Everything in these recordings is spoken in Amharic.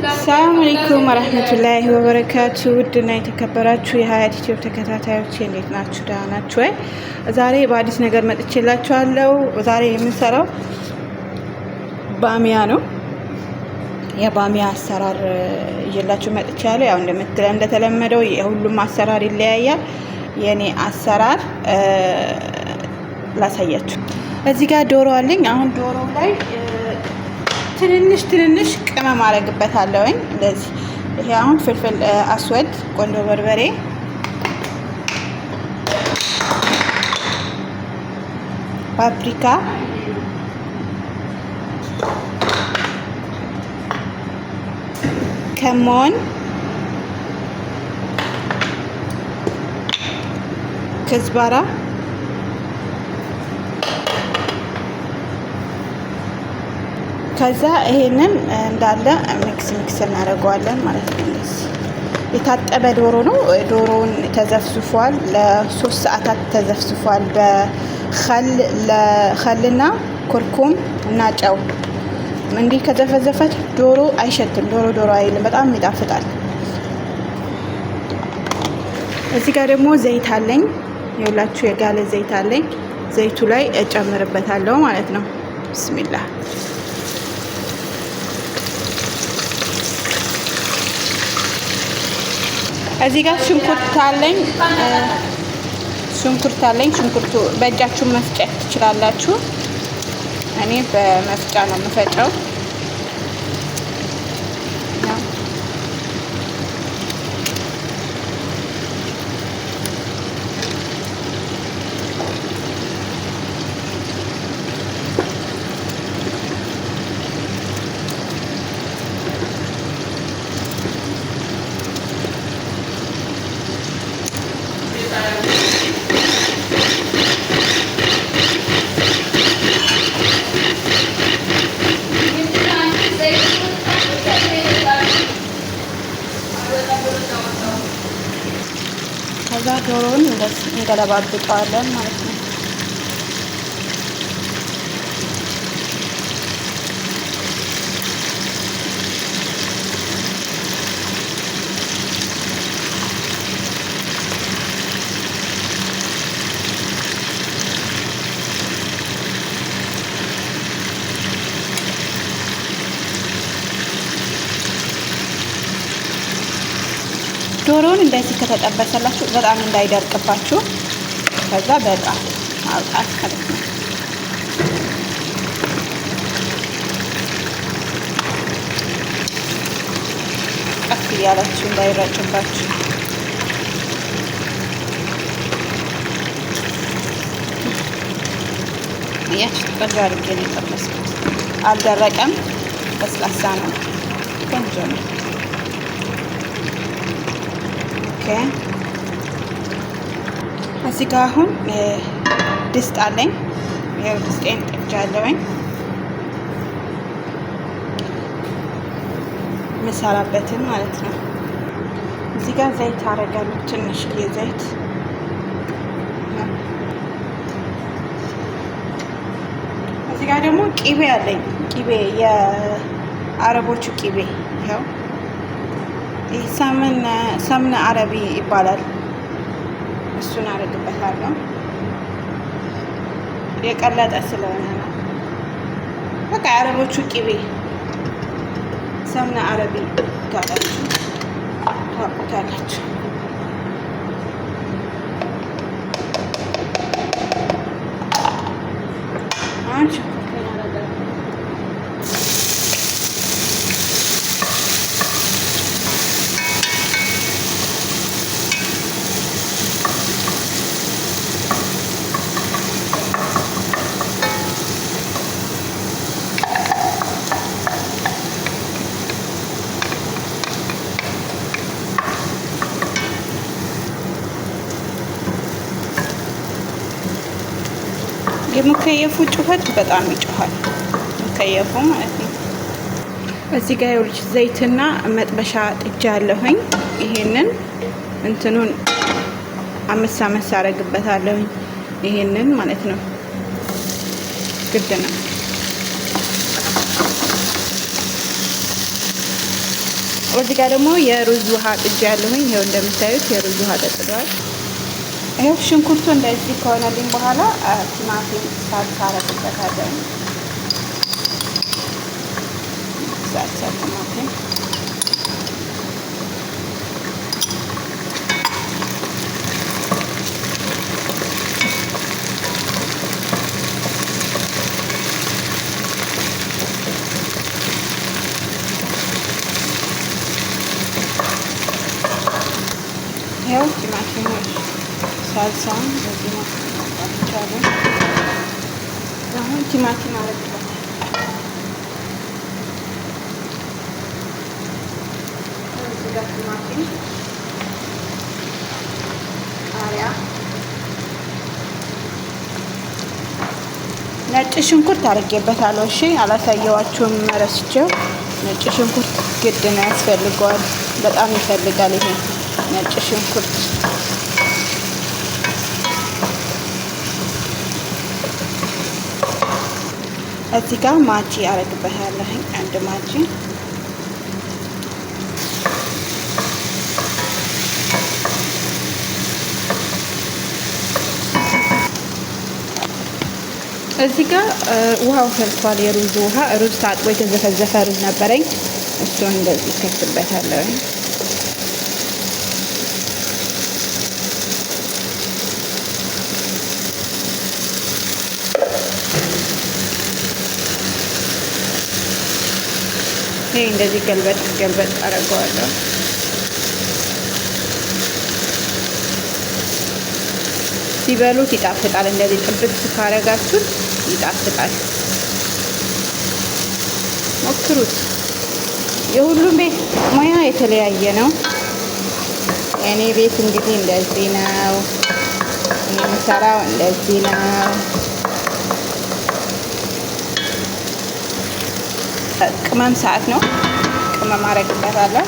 ሰላም አለይኩም ወራህመቱላሂ ወበረካቱ። ውድና የተከበራችሁ የሀያት ዩቲዩብ ተከታታዮች እንዴት ናችሁ? ደህና ናችሁ ወይ? ዛሬ በአዲስ ነገር መጥቼላችኋለሁ። ዛሬ የምንሰራው ባሚያ ነው። የባሚያ አሰራር ይዤላችሁ መጥቻለሁ። ያው እንደተለመደው የሁሉም አሰራር ይለያያል። የኔ አሰራር ላሳያችሁ። እዚህ ጋር ዶሮ አለኝ። አሁን ዶሮ ላይ ትንንሽ ቅመም አረግበታለሁኝ። እንደዚህ ይሄ አሁን ፍልፍል አስወድ፣ ቆንጆ በርበሬ፣ ፓፕሪካ፣ ከሞን፣ ከዝባራ፣ ከዛ ይሄንን እንዳለ ሚክስ እናደርገዋለን ማለት ነው። የታጠበ ዶሮ ነው። ዶሮውን ተዘፍዝፏል፣ ለ3 ሰዓታት ተዘፍዝፏል በኸልና ኩርኩም እና ጨው። እንዲህ ከዘፈዘፈች ዶሮ አይሸትም። ዶሮ አይልም፣ በጣም ይጣፍጣል። እዚህ ጋር ደግሞ ዘይት አለኝ። የሁላችሁ የጋለ ዘይት አለኝ። ዘይቱ ላይ እጨምርበታለሁ ማለት ነው። ቢስሚላህ። እዚህ ጋር ሽንኩርት አለኝ። ሽንኩርቱ በእጃችሁ መፍጨት ትችላላችሁ። እኔ በመፍጫ ነው የምፈጨው። ከዛ ዶሮውን እንደዚህ እንገለባብጠዋለን ማለት ነው። ዶሮውን እንደዚህ ከተጠበሰላችሁ በጣም እንዳይደርቅባችሁ ከዛ በጣም ማውጣት ማለት ነው። ቀስ እያላችሁ እንዳይረጭባችሁ። እያችሁ ቆንጆ አድርጌ ነው የጠበስኩት። አልደረቀም፣ ለስላሳ ነው፣ ቆንጆ ነው። እዚህ ጋር አሁን ድስት አለኝ። ያው ድስቴን ጥጃለሁኝ የምሰራበትን ማለት ነው። እዚህ ጋር ዘይት አደርጋለሁ፣ ትንሽ ዘይት። እዚህ ጋር ደግሞ ቂቤ አለኝ። ቂቤ የአረቦቹ ቂቤ ይኸው ሰምነ አረቢ ይባላል። እሱን አደርግበታለሁ። የቀለጠ ስለሆነ ነው። በቃ የአረቦቹ ቂቤ ሰምነ አረቢ ታውቁታላችሁ። የሙከየፉ ጩኸት በጣም ይጮሃል። ሙከየፉ ማለት ነው። እዚህ ጋር ይኸውልሽ ዘይትና መጥበሻ ጥጃ አለሁኝ። ይሄንን እንትኑን አመሳ አረግበታለሁኝ። ይሄንን ማለት ነው ግድ ነው። እዚህ ጋር ደግሞ የሩዝ ውሃ ጥጃ ያለሁኝ ይሄው እንደምታዩት የሩዝ ውሃ ጠጥቷል። ይሄው ሽንኩርቱ እንደዚህ ከሆነልኝ በኋላ ቲማቲም ሳልሳ አረግበታለሁ። ሳልሳ ቲማቲም ይሄው ቲማቲሞች ሳልሳውን በዚህ ነው አጥቻለሁ። አሁን ቲማቲም አረግበታለሁ። ቲማቲም ቃሪያ ነጭ ሽንኩርት አድርጌበታለሁ። እሺ አላሳየዋችሁም ረስቼው። ነጭ ሽንኩርት ግድ ነው ያስፈልገዋል። በጣም ይፈልጋል ይሄ ነጭ ሽንኩርት። እዚህ ጋር ማጂ አረግበታለሁ። አንድ ማጂ እዚህ ጋር ውሃው ፈልቷል። የሩዝ ውሃ ሩዝ ታጥቦ የተዘፈዘፈ ሩዝ ነበረኝ። እሱን እንደዚህ ከትበታለሁ። ይሄ እንደዚህ ገልበጥ ገልበጥ አደርገዋለሁ። ሲበሉት ይጣፍጣል። እንደዚህ ጥብስ ካረጋችሁት ይጣፍጣል። ሞክሩት። የሁሉም ቤት ሙያ የተለያየ ነው። የኔ ቤት እንግዲህ እንደዚህ ነው። የምሰራው እንደዚህ ነው። ቅመም ሰዓት ነው። ቅመም አረግበታለሁ።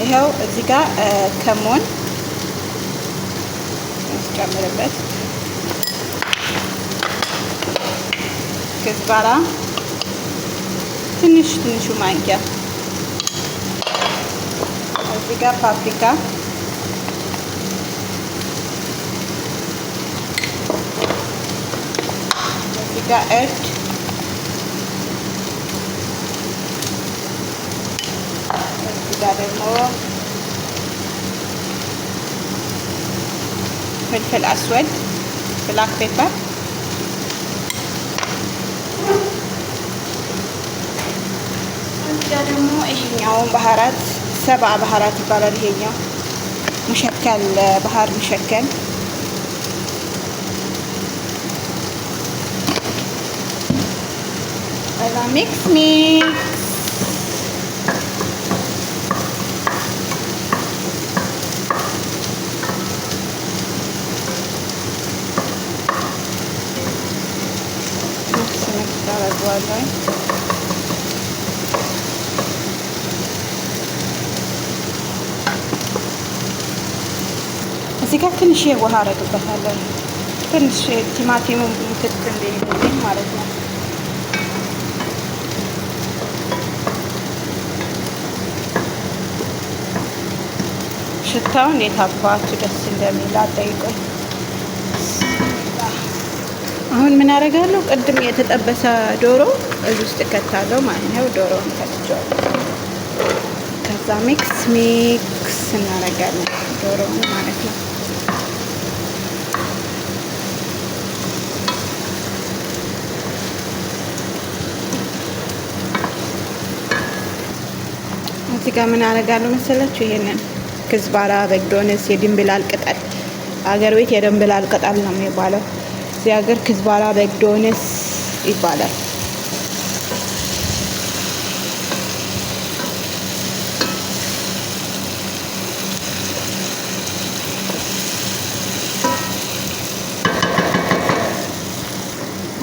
ይኸው እዚህ ጋር ከሞን ጨምርበት፣ ከዝባራ ትንሽ ትንሹ ማንኪያ፣ እዚህ ጋር ፓፕሪካ፣ እዚህ ጋር እርድ፣ እዚህ ጋር ደግሞ ፍልፍል አስወድ ብላክ ፔፐር፣ እዚጋ ደግሞ ይሄኛው ባህራት ሰባ ባህራት ይባላል። ይሄኛው ሙሸከል ባህር ሙሸከል፣ እዛ ሚክስ አደርገዋለሁ። እዚህ ጋር ትንሽ ውሃ አደርግበታለሁ። ትንሽ ቲማቲሙ ሙክት እንደሚል ማለት ነው። ሽታው እንዴት አባቱ ደስ እንደሚል አጠይቆኝ። አሁን ምን አደርጋለሁ? ቅድም የተጠበሰ ዶሮ እዚህ ውስጥ እከታለሁ ማለት ነው። ዶሮውን ከትቼዋለሁ። ከዛ ሚክስ እናደርጋለን ዶሮውን ማለት ነው። እዚህ ጋር ምን አደርጋለሁ መሰላችሁ? ይሄንን ክዝባራ፣ በግዶንስ፣ የድንብላል ቅጠል፣ አገር ቤት የድንብላል ቅጠል ነው የሚባለው። እዚህ ሀገር ክዝባራ በግዶንስ ይባላል።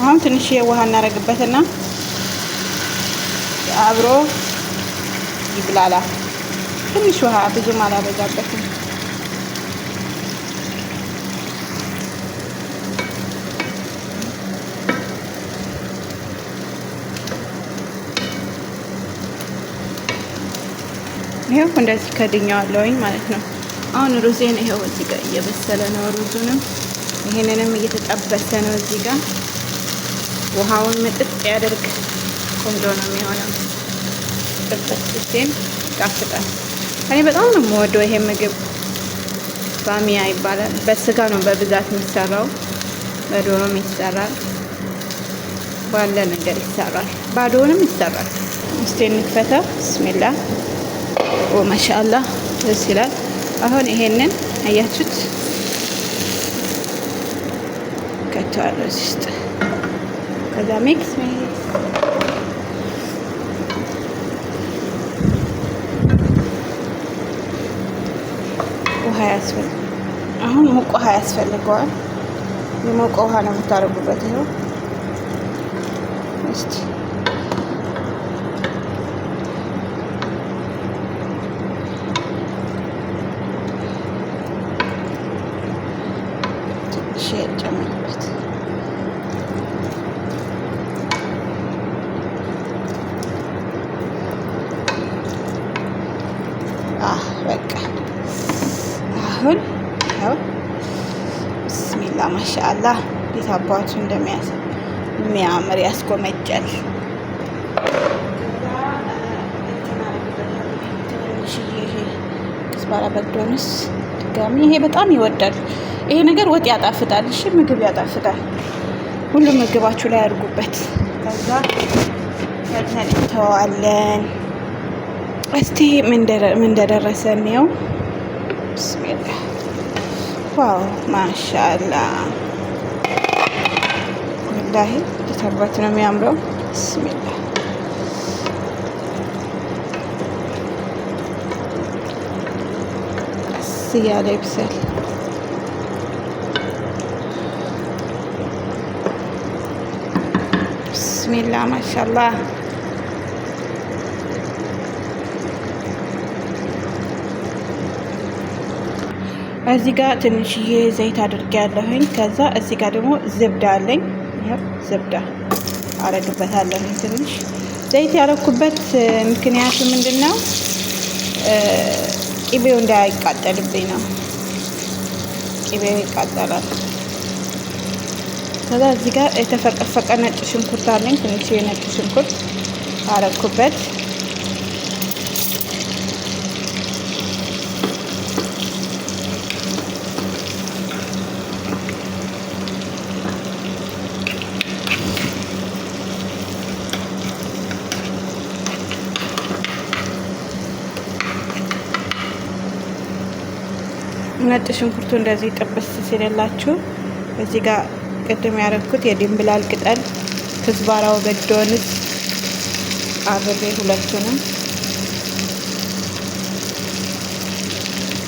አሁን ትንሽ ውሃ እናደርግበትና አብሮ ይብላላ። ትንሽ ውሃ ብዙም አላበዛበትም። ይኸው እንደዚህ ከድኛዋለሁኝ ማለት ነው። አሁን ሩዜን ይኸው እዚህ ጋር እየበሰለ ነው። ሩዙንም ይሄንንም እየተጠበሰ ነው። እዚህ ጋር ውሃውን ምጥጥ ያደርግ ቆንጆ ነው የሚሆነው። ጥብስ ሲል ይጣፍጣል። እኔ በጣም ነው የምወደው ይሄ ምግብ። ባሚያ ይባላል። በስጋ ነው በብዛት የሚሰራው፣ በዶሮም ይሰራል፣ ባለ ነገር ይሰራል፣ ባዶንም ይሰራል። እስቲ እንክፈተው። ብስሚላ ማሻአላ ደስ ይላል። አሁን ይሄንን አያችሁት ከተዋለው እዚህ ውስጥ ከዛ ሚክስ ውሃ ያስፈልግ። አሁን ሙቅ ውሃ ያስፈልገዋል። የሞቀ ውሃ ነው የምታደርጉበት። ይኸው እስቲ ትንሽ ጨምርበት። በቃ አሁን ያው ብስሚላ ማሻአላ እንዴት አባቱ እንደሚያምር ያስጎመጃል። ክዝባራ በግዶንስ ድጋሚ ይሄ በጣም ይወዳል። ይሄ ነገር ወጥ ያጣፍጣል። እሺ ምግብ ያጣፍጣል። ሁሉም ምግባችሁ ላይ አድርጉበት። ከዛ እንተዋለን። እስቲ ምን እንደደረሰ ነው። ብስሚላ ዋው ማሻአላ ወላሂ ተተበት ነው የሚያምረው። ብስሚላ ቀስ እያለ ይብሰል። ብስሚላ ማሻአላ እዚህ ጋር ትንሽዬ ዘይት አድርጌያለሁኝ። ከዛ እዚህ ጋር ደግሞ ዝብዳ አለኝ። ይሄው ዝብዳ አረግበታለሁኝ። ትንሽ ዘይት ያረኩበት ምክንያቱ ምንድነው? ቂቤው እንዳይቃጠልብኝ ነው። ቂቤው ይቃጠላል። ከዛ እዚህ ጋር የተፈቀፈቀ ነጭ ሽንኩርት አለኝ። ትንሽዬ ነጭ ሽንኩርት አረኩበት። ነጭ ሽንኩርቱ እንደዚህ ጥብስ ሲልላችሁ እዚህ ጋር ቅድም ያደረኩት የድንብላል ቅጠል፣ ክዝባራው፣ በግዶንስ አብሬ ሁለቱንም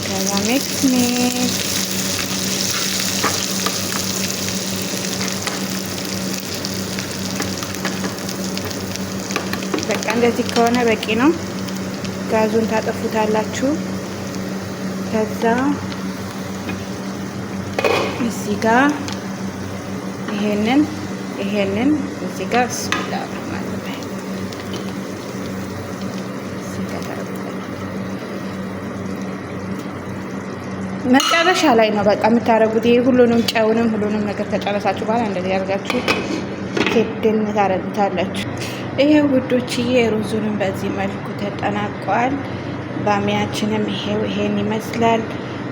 ከዛ ሚክስ በቃ እንደዚህ ከሆነ በቂ ነው። ጋዙን ታጠፉታላችሁ። ከዛ እዚህ ጋር ይሄንን እዚህ ጋር ብስሚላ ማለት ነው። መጨረሻ ላይ ነው በቃ የምታረጉት። ይሄ ሁሉንም ጨውንም ሁሉንም ነገር ከጨረሳችሁ በኋላ እንደዚህ ያርጋችሁ ኬድን ታረጉታላችሁ። ይሄ ውዶችዬ ሩዙንም በዚህ መልኩ ተጠናቋል። ባሚያችንም ይሄን ይመስላል።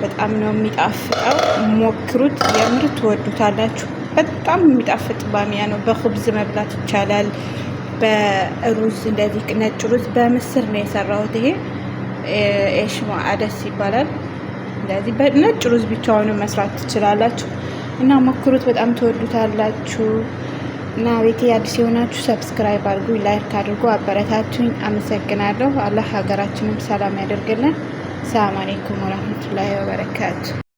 በጣም ነው የሚጣፍጠው። ሞክሩት፣ የምር ትወዱታላችሁ። በጣም የሚጣፍጥ ባሚያ ነው። በኹብዝ መብላት ይቻላል። በሩዝ እንደዚህ ነጭ ሩዝ በምስር ነው የሰራሁት። ይሄ ኤሽሞ አደስ ይባላል። እንደዚህ በነጭ ሩዝ ብቻውን መስራት ትችላላችሁ እና ሞክሩት፣ በጣም ትወዱታላችሁ። እና ቤቴ አዲስ የሆናችሁ ሰብስክራይብ አድርጉ፣ ላይክ አድርጉ፣ አበረታቱኝ። አመሰግናለሁ። አላህ ሀገራችንም ሰላም ያደርግልን። ሰላም አለይኩም ወራህመቱላሂ ወበረካቱ።